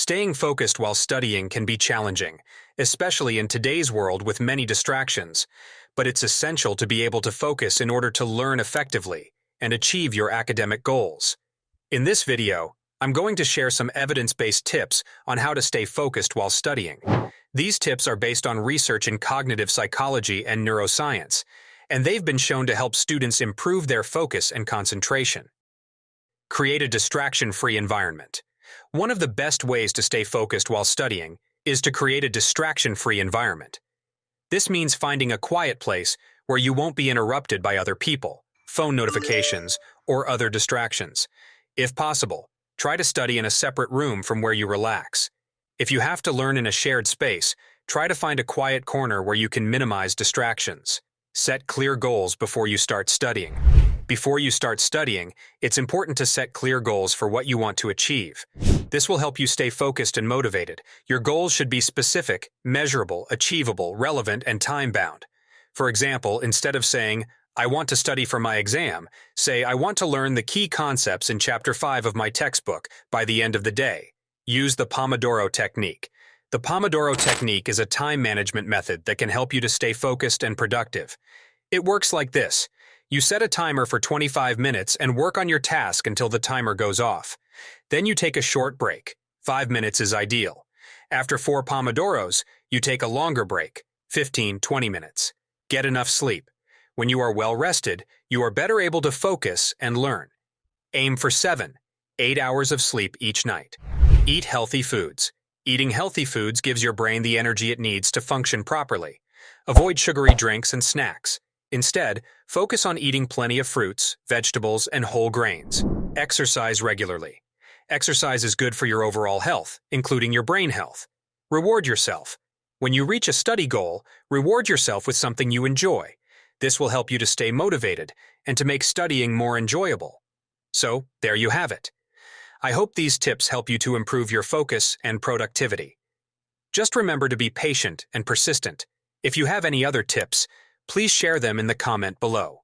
Staying focused while studying can be challenging, especially in today's world with many distractions, but it's essential to be able to focus in order to learn effectively and achieve your academic goals. In this video, I'm going to share some evidence-based tips on how to stay focused while studying. These tips are based on research in cognitive psychology and neuroscience, and they've been shown to help students improve their focus and concentration. Create a distraction-free environment. One of the best ways to stay focused while studying is to create a distraction-free environment. This means finding a quiet place where you won't be interrupted by other people, phone notifications, or other distractions. If possible, try to study in a separate room from where you relax. If you have to learn in a shared space, try to find a quiet corner where you can minimize distractions. Set clear goals before you start studying. Before you start studying, it's important to set clear goals for what you want to achieve. This will help you stay focused and motivated. Your goals should be specific, measurable, achievable, relevant, and time-bound. For example, instead of saying, "I want to study for my exam," say, "I want to learn the key concepts in Chapter 5 of my textbook by the end of the day." Use the Pomodoro technique. The Pomodoro technique is a time management method that can help you to stay focused and productive. It works like this. You set a timer for 25 minutes and work on your task until the timer goes off. Then you take a short break. 5 minutes is ideal. After 4 Pomodoros, you take a longer break, 15-20 minutes. Get enough sleep. When you are well rested, you are better able to focus and learn. Aim for 7-8 hours of sleep each night. Eat healthy foods. Eating healthy foods gives your brain the energy it needs to function properly. Avoid sugary drinks and snacks. Instead, focus on eating plenty of fruits, vegetables, and whole grains. Exercise regularly. Exercise is good for your overall health, including your brain health. Reward yourself. When you reach a study goal, reward yourself with something you enjoy. This will help you to stay motivated and to make studying more enjoyable. So, there you have it. I hope these tips help you to improve your focus and productivity. Just remember to be patient and persistent. If you have any other tips, please share them in the comment below.